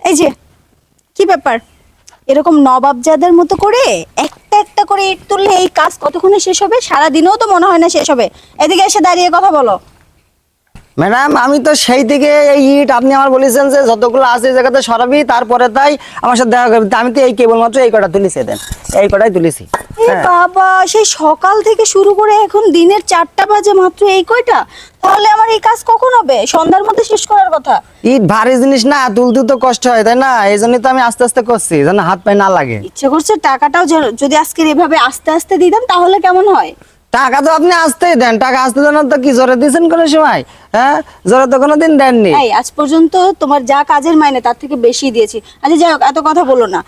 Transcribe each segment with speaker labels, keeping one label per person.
Speaker 1: এই যে কি ব্যাপার, এরকম নবাবজাদের মতো করে একটা একটা করে ইট তুললে এই কাজ কতক্ষণে শেষ হবে? সারাদিনেও তো মনে হয় না শেষ হবে। এদিকে এসে দাঁড়িয়ে কথা বলো।
Speaker 2: ম্যাডাম আমি তো সেই থেকে এই ইট আপনি আমার বলেছেন যে যতগুলো আছে এই জায়গাতে সরাবি, তারপরে তাই আমার সাথে দেখা করবি। তা আমি তো এই কেবলমাত্র এই কটা তুলেছি, দেন এই কটাই তুলেছি।
Speaker 1: এ
Speaker 2: হ্যাঁ
Speaker 1: বাবা, সেই সকাল থেকে শুরু করে এখন দিনের 4টা বাজে মাত্র, এই কয়টা? তাহলে আমার এই কাজ কখন হবে? সন্ধ্যার মধ্যে শেষ করার কথা।
Speaker 2: ইট ভারী জিনিস না, তুলতে তো কষ্ট হয় তাই না, এই জন্যই তো আমি আস্তে আস্তে করছি যেন হাত পায়ে না লাগে।
Speaker 1: ইচ্ছে করছে টাকাটাও যদি আজকের এভাবে আস্তে আস্তে দিতাম তাহলে কেমন হয়?
Speaker 2: টাকা তো আপনি আসতেই দেন, টাকা আসতে দেন না তো কি জোরে দিয়েছেন কোনো সময়? হ্যাঁ জোরে তো কোনোদিন দেননি।
Speaker 1: এই আজ পর্যন্ত তোমার যা কাজের মাইনে তার থেকে বেশি দিয়েছি। আচ্ছা যাই হোক, এত কথা বলো না।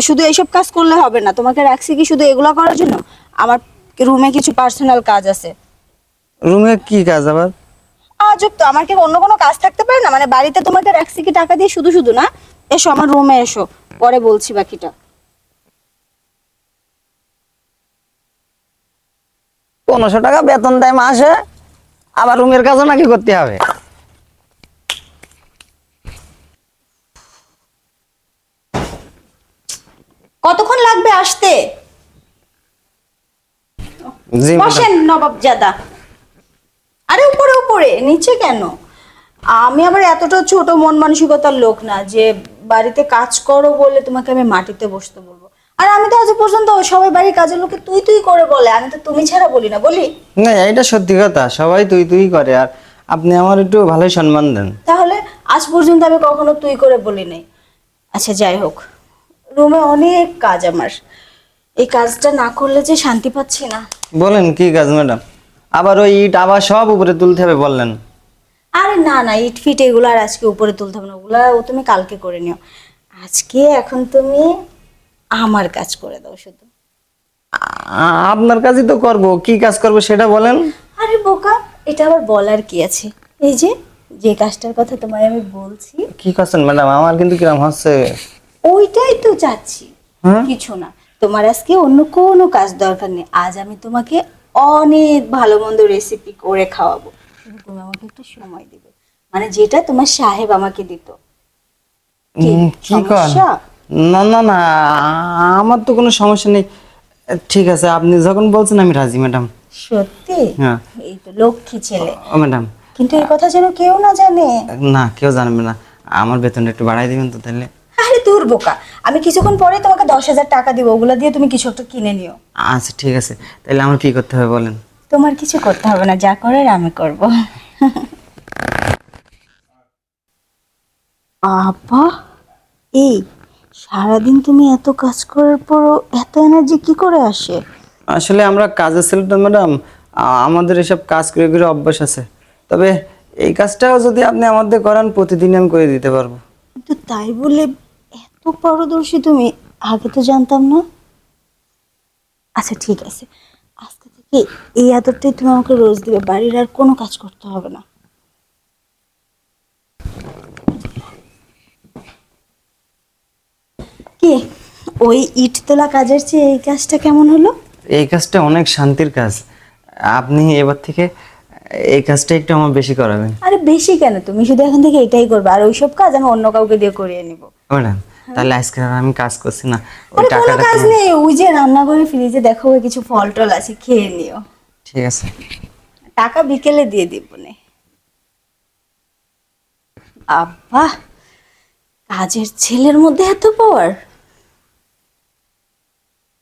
Speaker 1: শুধু এইসব কাজ করলে হবে না, তোমাকে রাখছি কি শুধু এগুলা করার জন্য? আমার রুমে কিছু পার্সোনাল কাজ আছে।
Speaker 2: রুমে কি কাজ আবার?
Speaker 1: আজব তো, আমার কি অন্য কোনো কাজ থাকতে পারে না? মানে বাড়িতে তোমাকে রাখছি কি টাকা দিয়ে শুধু শুধু না? এসো আমার রুমে এসো, পরে বলছি বাকিটা।
Speaker 2: 1500 টাকা বেতন দেয় মাসে, আবার রুমের কাজও নাকি করতে হবে?
Speaker 1: কতক্ষণ লাগবে আসতে?
Speaker 2: জি
Speaker 1: বসেন নবাবজাদা। আরে উপরে উপরে, নিচে কেন? আমি আবার এতটা ছোট মন মানসিকতার লোক না যে বাড়িতে কাজ করো বলে তোমাকে আমি মাটিতে বসতে বলবো। আর আমি তো আজ পর্যন্ত সবাই বাড়ির কাজের লোকে তুই তুই করে বলে, আমি তো তুমি ছাড়া বলি না, বলি?
Speaker 2: না এটা সত্যি কথা, সবাই তুই তুই করে, আর আপনি আমার একটু ভালোই সম্মান দেন।
Speaker 1: তাহলে আজ পর্যন্ত আমি কখনো তুই করে বলি নাই। আচ্ছা যাই হোক, রুমে অনেক কাজ আমার, এই কাজটা না করলে যে শান্তি পাচ্ছি না।
Speaker 2: বলেন কি কাজ ম্যাডাম? আবার ওই ইট আবার সব উপরে তুলতে হবে বললেন?
Speaker 1: আরে না না, ইট ফিট এগুলো আর আজকে উপরে তুলতে হবে না, ওগুলা ও তুমি কালকে করে নিও। আজকে এখন তুমি আমার কাজ করে দাও শুধু।
Speaker 2: আপনার কাজই তো করব, কি কাজ করব সেটা বলেন।
Speaker 1: আরে বোকা, এটা আবার বলার কি আছে? এই যে যে কাজটার কথা তোমায় আমি বলছি,
Speaker 2: কি করছেন ম্যাডাম? আমার কিন্তু কিরম হচ্ছে।
Speaker 1: ওইটাই তো চাচ্ছি।
Speaker 2: হ্যাঁ
Speaker 1: কিছু না, তোমার আজকে অন্য কোনো কাজ দরকার নেই। আজ আমি তোমাকে অনেক ভালো মন্দ রেসিপি করে খাওয়াবো, কিন্তু তুমি আমাকে একটু সময় দিবে, মানে যেটা তোমার সাহেব আমাকে দিত। কি
Speaker 2: কি কর?
Speaker 1: সমস্যা?
Speaker 2: না না না, আমার তো কোনো সমস্যা নেই। ঠিক আছে আপনি যখন বলছেন আমি রাজি ম্যাডাম।
Speaker 1: সত্যি?
Speaker 2: হ্যাঁ।
Speaker 1: এই তো লক্ষ্মী ছেলে।
Speaker 2: ও ম্যাডাম।
Speaker 1: কিন্তু এই কথা যেন কেউ না জানে।
Speaker 2: না কেউ জানবে না। আমার বেতনটা একটু বাড়াই দিবেন তো তাহলে?
Speaker 1: আরে দূর বোকা, আমি কিছুক্ষণ পরে তোমাকে 10,000 টাকা দিব, ওগুলা দিয়ে তুমি কিছু একটা কিনে নিও।
Speaker 2: আচ্ছা ঠিক আছে, তাহলে আমার কি করতে হবে বলেন?
Speaker 1: তোমার কিছু করতে হবে না, যা করার আমি করব। আপা, এই সারাদিন তুমি এত কাজ করার পরও এত এনার্জি কি করে আসে?
Speaker 2: আসলে আমরা কাজে ছিল তো ম্যাডাম, আমাদের এসব কাজ করে করে অভ্যাস আছে। তবে এই কাজটাও যদি আপনি আমাদের করান প্রতিদিন আমি করে দিতে পারবো।
Speaker 1: কিন্তু তাই বলে এত পারদর্শী তুমি, আগে তো জানতাম না। আচ্ছা ঠিক আছে, আজকে থেকে এই আদরটাই তুমি আমাকে রোজ দিবে, বাড়ির আর কোনো কাজ করতে হবে না। কি, ওই ইট তোলা কাজের চেয়ে এই কাজটা কেমন হলো?
Speaker 2: এই কাজটা অনেক শান্তির কাজ। আপনি এবার থেকে এই কাজটা একটু আমার বেশি করাবেন।
Speaker 1: আরে বেশি কেন, তুমি শুধু এখন থেকে এটাই করবে, আর ওইসব কাজ আমি অন্য কাউকে দিয়ে করিয়ে নিব।
Speaker 2: ম্যাডাম তাহলে আজকে আর আমি কাজ করছি না, ওই
Speaker 1: আরে কোনো
Speaker 2: টাকাটা
Speaker 1: কাজ নেই, ওই যে রান্নাঘরে ফ্রিজে দেখো ওই কিছু ফল টল আছে, খেয়ে নিও।
Speaker 2: ঠিক আছে।
Speaker 1: টাকা বিকেলে দিয়ে দিব নে। আব্বা, কাজের ছেলের মধ্যে এত পাওয়ার!